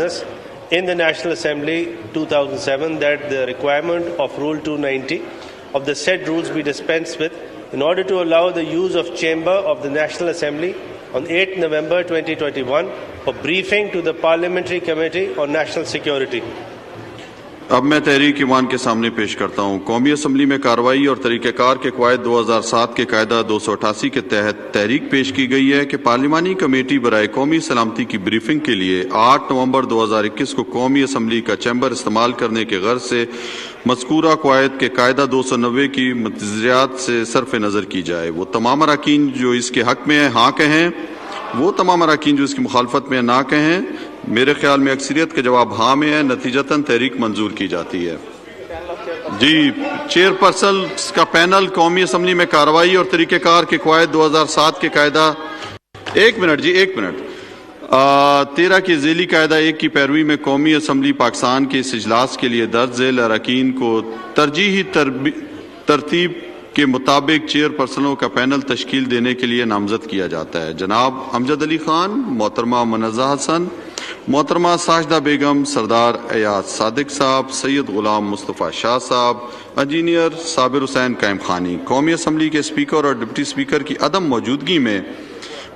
process in the National Assembly 2007 that the requirement of Rule 290 of the said rules be dispensed with in order to allow the use of chamber of the National Assembly on 8 November 2021 for briefing to the Parliamentary Committee on National Security. अब मैं तहरीक ईमान के सामने पेश करता हूँ। कौमी assembly में कार्रवाई और तरीक़ेकार के क़वायद 2007 के कायदा 288 के तहत तहरीक पेश की गई है कि पार्लिमानी कमेटी बराए कौमी सलामती की ब्रीफिंग के लिए 8 नवंबर 2021 को कौमी असम्बली का चैम्बर इस्तेमाल करने के गर्ज से मज़कूरा क़वायद के कायदा 290 की मतज़ियात से सरफ नज़र की जाए। वो तमाम अरकान जो इसके हक़ में है हाँ कहें, वो तमाम अरकान जो इसकी मुखालफत में ना कहें। मेरे ख्याल में अक्सरियत के जवाब हाँ में है, नतीजतन तहरीक मंजूर की जाती है। जी, चेयरपर्सन का पैनल कौमी असम्बली में कार्रवाई और तरीक़ेकार के क़वायद 2007 के कायदा 13 के ज़ेली कायदा 1 की पैरवी में कौमी असम्बली पाकिस्तान के इस इजलास के लिए दर्ज झेल अरकान को तरजीही तरतीब के मुताबिक चेयरपर्सनों का पैनल तश्कील देने के लिए नामजद किया जाता है। जनाब अमजद अली खान, मोहतरमा मुनज़्ज़ा हसन, मोहतरमा साजिदा बेगम, सरदार एयाज सादिक साहब, सैयद गुलाम मुस्तफ़ा शाह साहब, इंजीनियर साबिर हुसैन कायम खानी। कौमी असम्बली के स्पीकर और डिप्टी स्पीकर की अदम मौजूदगी में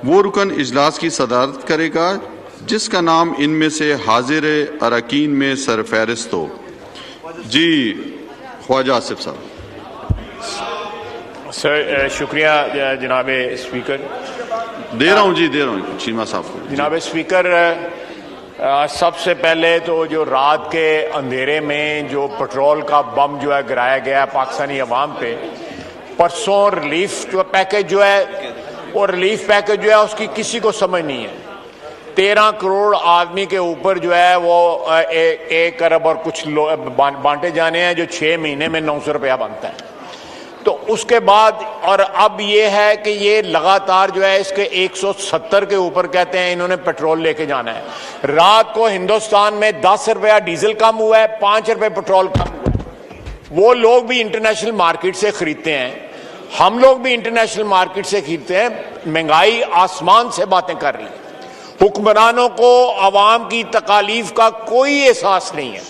वो रुकन इजलास की सदारत करेगा जिसका नाम इनमें से हाजिर अरकान में सरफहरिस्त हो। जी, ख्वाजा आसिफ साहब। सर शुक्रिया जनाब स्पीकर। दे रहा हूँ चीमा साहब को। जनाब स्पीकर, सबसे पहले तो जो रात के अंधेरे में जो पेट्रोल का बम जो है गिराया गया पाकिस्तानी अवाम पे, परसों रिलीफ जो पैकेज जो है वो रिलीफ पैकेज जो है उसकी किसी को समझ नहीं है। 13 करोड़ आदमी के ऊपर जो है वो 1 अरब और कुछ बांटे जाने हैं जो 6 महीने में 900 रुपया बनता है। तो उसके बाद और अब ये है कि ये लगातार जो है इसके 170 के ऊपर कहते हैं इन्होंने पेट्रोल लेके जाना है। रात को हिंदुस्तान में 10 रुपया डीजल कम हुआ है, 5 रुपए पेट्रोल कम हुआ है। वो लोग भी इंटरनेशनल मार्केट से खरीदते हैं, हम लोग भी इंटरनेशनल मार्केट से खरीदते हैं। महंगाई आसमान से बातें कर रही है। हुक्मरानों को अवाम की तकालीफ का कोई एहसास नहीं है,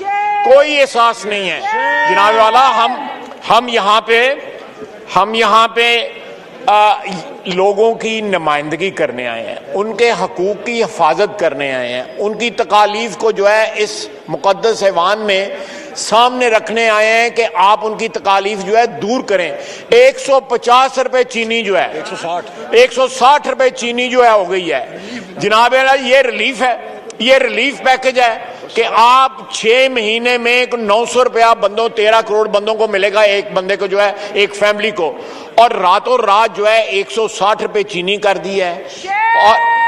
कोई एहसास नहीं है। जनाब वाला, हम यहाँ पे लोगों की नुमाइंदगी करने आए हैं, उनके हकूक की हिफाजत करने आए हैं, उनकी तकालीफ को जो है इस मुकद्दस ऐवान में सामने रखने आए हैं कि आप उनकी तकालीफ जो है दूर करें। 150 रुपए चीनी जो है 160 रुपए चीनी जो है हो गई है। जनाब ये रिलीफ है, ये रिलीफ पैकेज है कि आप 6 महीने में 900 रुपया बंदों 13 करोड़ बंदों को मिलेगा, एक बंदे को जो है एक फैमिली को, और रातों रात जो है 160 रुपए चीनी कर दी है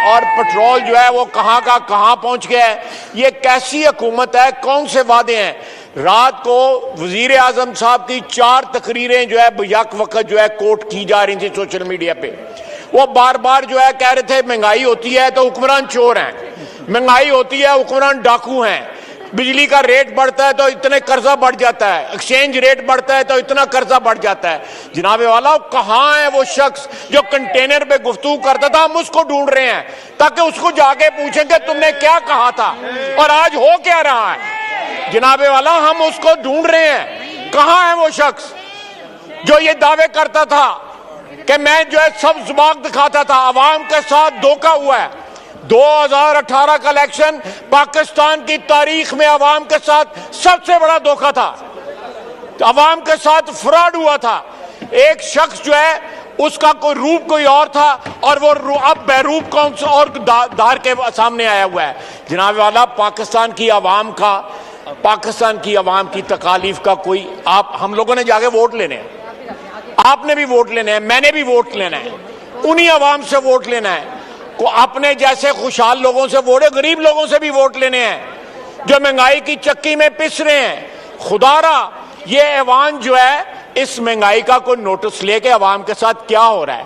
और पेट्रोल जो है वो कहां का कहां पहुंच गया है। ये कैसी हुकूमत है, कौन से वादे हैं। रात को वजीर आजम साहब की 4 तकरीरें जो है यक वक्त जो है कोट की जा रही थी सोशल मीडिया पे। वो बार बार जो है कह रहे थे महंगाई होती है तो हुक्मरान चोर हैं, महंगाई होती है हुक्मरान डाकू हैं, बिजली का रेट बढ़ता है तो इतने कर्जा बढ़ जाता है, एक्सचेंज रेट बढ़ता है तो इतना कर्जा बढ़ जाता है। जनाब वाला, कहां है वो शख्स जो कंटेनर पे गुफ्तगू करता था? हम उसको ढूंढ रहे हैं ताकि उसको जाके पूछेंगे तुमने क्या कहा था और आज हो क्या रहा है। जनाब वाला, हम उसको ढूंढ रहे हैं, कहां है वो शख्स जो ये दावे करता था कि मैं जो है सब जुबान दिखाता था। अवाम के साथ धोखा हुआ है। 2018 का इलेक्शन पाकिस्तान की तारीख में अवाम के साथ सबसे बड़ा धोखा था, अवाम के साथ फ्रॉड हुआ था। एक शख्स जो है उसका कोई रूप कोई और था और वो अब बेरूप कौन सा और दार के सामने आया हुआ है। जनाब वाला, पाकिस्तान की अवाम की तकालीफ का कोई, आप हम लोगों ने जाके वोट लेने हैं, आपने भी वोट लेना है, मैंने भी वोट लेना है, उन्हीं अवाम से वोट लेना है। को अपने जैसे खुशहाल लोगों से वोट, गरीब लोगों से भी वोट लेने हैं जो महंगाई की चक्की में पिस रहे हैं। खुदारा ये ऐवान जो है इस महंगाई का कोई नोटिस लेके अवाम के साथ क्या हो रहा है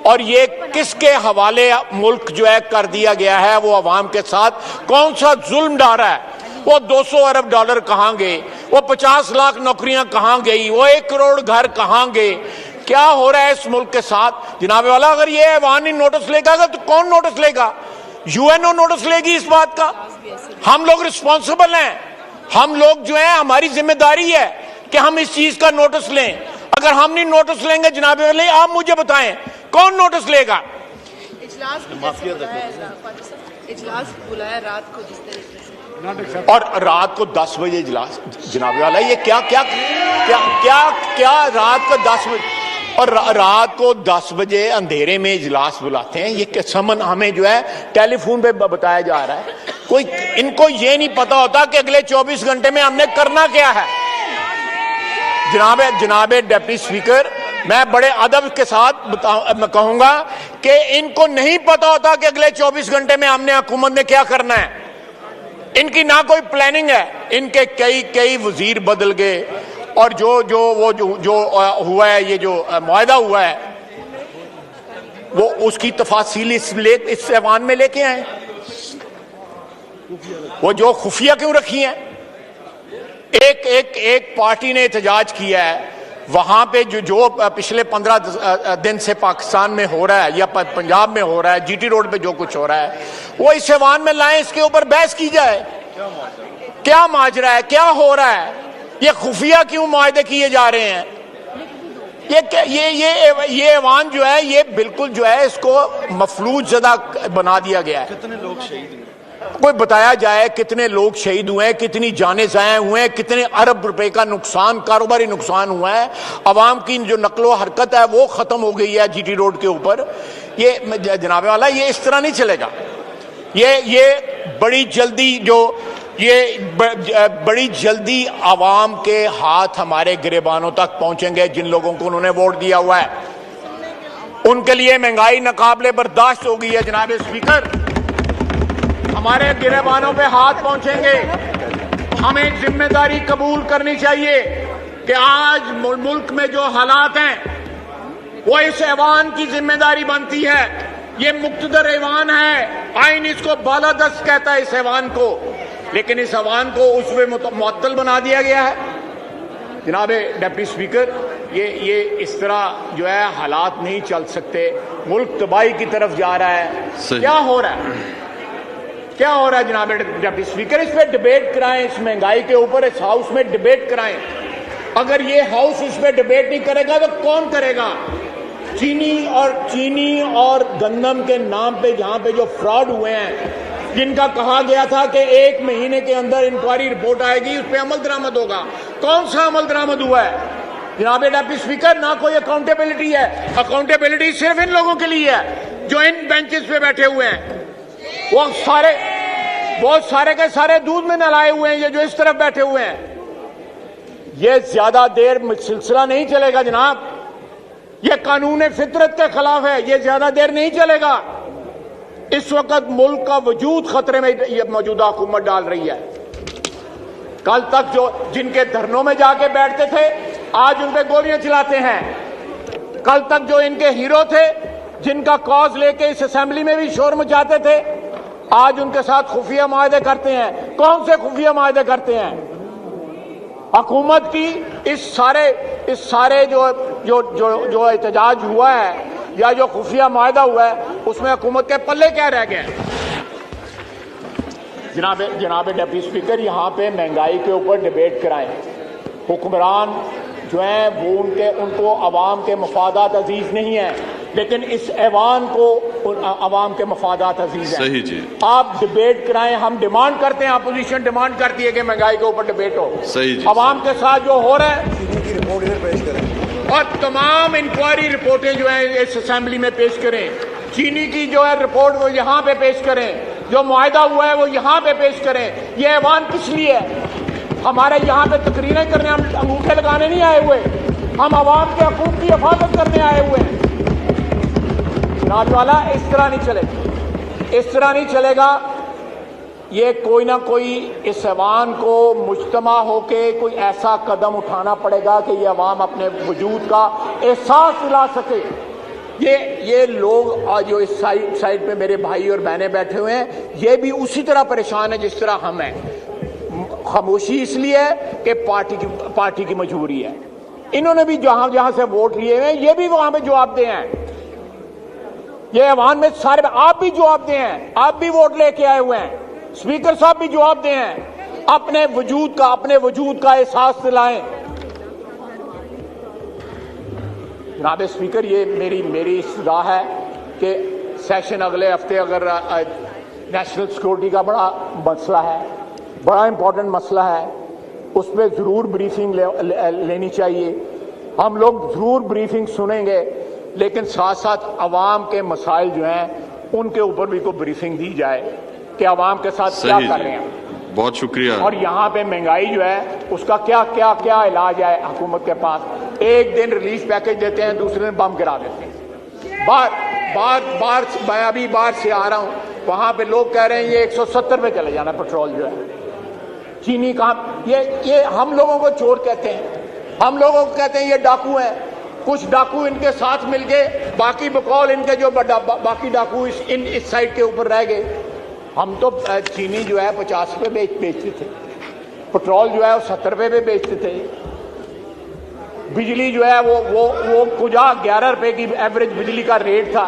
और ये किसके हवाले मुल्क जो है कर दिया गया है, वो अवाम के साथ कौन सा जुल्म डाला है। वो 200 अरब डॉलर कहां गए, वो 50 लाख नौकरियां कहां गई, वो 1 करोड़ घर कहां गए, क्या हो रहा है इस मुल्क के साथ। जनाब वाला, अगर ये ऐवान ही नोटिस लेगा तो कौन नोटिस लेगा? यूएनओ नोटिस लेगी इस बात का? हम लोग रिस्पॉन्सिबल हैं, हम लोग जो है, हमारी जिम्मेदारी है कि हम इस चीज का नोटिस लें। अगर हम नहीं नोटिस लेंगे जनाब वाले, आप मुझे बताएं कौन नोटिस लेगा? इजलास बुलाया रात को जिस तरीके से, और रात को 10 बजे इजलास, जनाब वाला ये क्या क्या क्या क्या क्या रात को 10 बजे और रात को 10 बजे अंधेरे में इजलास बुलाते हैं? ये समन हमें जो है टेलीफोन पे बताया जा रहा है। कोई इनको ये नहीं पता होता कि अगले 24 घंटे में हमने करना क्या है। जनाब डिप्टी स्पीकर, मैं बड़े अदब के साथ कहूंगा कि इनको नहीं पता होता कि अगले 24 घंटे में हमने हुकूमत ने क्या करना है। इनकी ना कोई प्लानिंग है। इनके कई वजीर बदल गए और जो हुआ है, ये जो मुआहदा हुआ है, वो उसकी तफासील इस ऐवान में लेके आए। वो जो खुफिया क्यों रखी है? एक पार्टी ने एहतजाज किया है वहां पे जो पिछले 15 दिन से पाकिस्तान में हो रहा है या पंजाब में हो रहा है, जीटी रोड पे जो कुछ हो रहा है, वो इस ऐवान में लाएं, इसके ऊपर बहस की जाए। क्या माजरा है, क्या हो रहा है, ये खुफिया क्यों मुआहदे किए जा रहे हैं? ये ऐवान जो है, ये बिल्कुल जो है, इसको मफलूज ज़दा बना दिया गया है। कितने लोग शहीद हुए? कोई बताया जाए कितने लोग शहीद हुए हैं, कितनी जानें ज़ाया हुए हैं, कितने अरब रुपए का नुकसान, कारोबारी नुकसान हुआ है। अवाम की जो नकलो हरकत है वो ख़त्म हो गई है जीटी रोड के ऊपर। ये जनाब वाला, ये इस तरह नहीं चलेगा। ये बड़ी जल्दी आवाम के हाथ हमारे गिरेबानों तक पहुंचेंगे। जिन लोगों को उन्होंने वोट दिया हुआ है उनके लिए महंगाई नाकाबिले बर्दाश्त हो गई है। जनाब स्पीकर, हमारे गिरेबानों पे हाथ पहुंचेंगे। हमें जिम्मेदारी कबूल करनी चाहिए कि आज मुल्क में जो हालात हैं वो इस ऐवान की जिम्मेदारी बनती है। ये मुक्तदर ऐवान है, आइन इसको बालादस्त कहता है इस ऐवान को, लेकिन इस ऐवान को उसमें मुअत्तल बना दिया गया है। जनाब डिप्टी स्पीकर, ये इस तरह जो है हालात नहीं चल सकते। मुल्क तबाही की तरफ जा रहा है। क्या हो रहा है, क्या हो रहा है जनाब डिप्टी स्पीकर? इस पर डिबेट कराएं, इस महंगाई के ऊपर इस हाउस में डिबेट कराएं। अगर ये हाउस इस पर डिबेट नहीं करेगा तो कौन करेगा? चीनी और गंदम के नाम पे जहां पे जो फ्रॉड हुए हैं, जिनका कहा गया था कि 1 महीने के अंदर इंक्वायरी रिपोर्ट आएगी, उस पर अमल दरामद होगा, कौन सा अमल दरामद हुआ है? जनाब डिप्टी स्पीकर, ना कोई अकाउंटेबिलिटी है। अकाउंटेबिलिटी सिर्फ इन लोगों के लिए है जो इन बेंचेस पे बैठे हुए हैं। वो सारे के सारे दूध में नहलाए हुए हैं, ये जो इस तरफ बैठे हुए हैं। ये ज्यादा देर सिलसिला नहीं चलेगा जनाब। ये कानून फितरत के खिलाफ है, ये ज्यादा देर नहीं चलेगा। इस वक्त मुल्क का वजूद खतरे में ये मौजूदा हुकूमत डाल रही है। कल तक जो जिनके धरनों में जाके बैठते थे, आज उन पे गोलियां चलाते हैं। कल तक जो इनके हीरो थे, जिनका कॉज लेके इस असेंबली में भी शोर मचाते थे, आज उनके साथ खुफिया मुआहदे करते हैं। कौन से खुफिया मुआहदे करते हैं? हुकूमत की इस सारे जो एहतजाज हुआ है या जो खुफिया मुआहदा हुआ है, उसमें हुकूमत के पल्ले क्या रह गए? जनाब डिप्टी स्पीकर, यहाँ पे महंगाई के ऊपर डिबेट कराएं। हुक्मरान जो हैं वो उनको अवाम के मफादात अजीज नहीं है, लेकिन इस ऐवान को अवाम के मफादात अजीज हैं। सही जी। आप डिबेट कराएं। हम डिमांड करते हैं, अपोजिशन डिमांड करती है कि महंगाई के ऊपर डिबेट हो। सही जी। अवाम के साथ जो हो रहा है, चीनी की रिपोर्ट इधर पेश करें और तमाम इंक्वायरी रिपोर्टें जो है इस असेंबली में पेश करें। चीनी की जो है रिपोर्ट वो यहाँ पे पेश करें, जो मुआहदा हुआ है वो यहाँ पे पेश करें। ये ऐवान किस लिए है? हमारे यहाँ पे तकरीरें करने, हम अंगूठे लगाने नहीं आए हुए, हम अवाम के हकूक की हिफाजत करने आए हुए हैं। जनाब वाला, इस तरह नहीं चलेगा, इस तरह नहीं चलेगा। ये कोई ना कोई इस ऐवान को मुज्तमा होके कोई ऐसा कदम उठाना पड़ेगा कि ये अवाम अपने वजूद का एहसास दिला सके। ये लोग आज जो इस साइड पे मेरे भाई और बहनें बैठे हुए हैं, ये भी उसी तरह परेशान है जिस तरह हम हैं। खामोशी इसलिए है कि पार्टी की मजबूरी है। इन्होंने भी जहां से वोट लिए हैं, ये भी वहां पे जवाबदेह हैं। ये ऐवान में सारे आप भी जवाब दें हैं, आप भी वोट लेके आए हुए हैं, स्पीकर साहब भी जवाब दें हैं, अपने वजूद का एहसास दिलाएं। जनाब स्पीकर, ये मेरी इस्तदा है कि सेशन अगले हफ्ते अगर नेशनल सिक्योरिटी का बड़ा मसला है, बड़ा इंपॉर्टेंट मसला है, उस पर जरूर ब्रीफिंग लेनी चाहिए। हम लोग जरूर ब्रीफिंग सुनेंगे, लेकिन साथ साथ अवाम के मसाइल जो हैं उनके ऊपर भी कोई ब्रीफिंग दी जाए कि अवाम के साथ क्या कर रहे हैं। बहुत शुक्रिया। और यहाँ पे महंगाई जो है उसका क्या क्या क्या इलाज है हुकूमत के पास। एक दिन रिलीफ पैकेज देते हैं, दूसरे दिन बम गिरा देते हैं। बार मैं अभी बाहर से आ रहा हूँ, वहां पे लोग कह रहे हैं ये 170 पे चले जाना पेट्रोल जो है। चीनी कहाँ, ये हम लोगों को चोर कहते हैं, हम लोगों को कहते हैं ये डाकू हैं। कुछ डाकू इनके साथ मिल गए, बाकी बकौल इनके जो बाकी डाकू इस साइड के ऊपर रह गए। हम तो चीनी जो है 50 रुपये बेचते थे, पेट्रोल जो है वो 70 रुपये पे बेचते थे, बिजली जो है वो कुछ 11 रुपये की एवरेज बिजली का रेट था।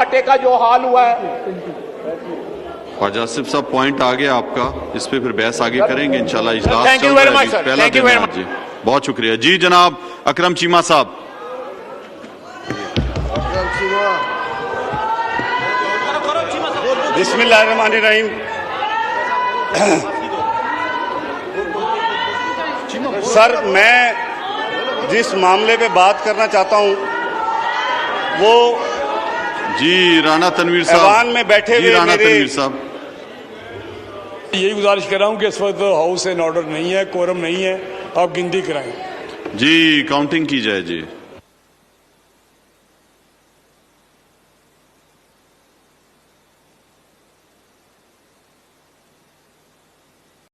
आटे का जो हाल हुआ है। ख्वाजा आसिफ साहब, पॉइंट आ गया आपका, इस पे फिर बहस आगे करेंगे इंशाल्लाह। इजलास thank you very much sir, पहला थैंक यू दिन वेरी है मच। जी, बहुत शुक्रिया जी। जनाब अकरम चीमा साहब। बिस्मिल्लाहिर्रहमानिर्रहीम। सर, मैं जिस मामले पे बात करना चाहता हूं वो जी राना तनवीर साहब, ऐवान में बैठे हुए राना मेरे तनवीर साहब, यही गुजारिश कर रहा हूं कि इस वक्त हाउस एंड ऑर्डर नहीं है, कोरम नहीं है, आप गिनती कराएं। जी काउंटिंग की जाए जी।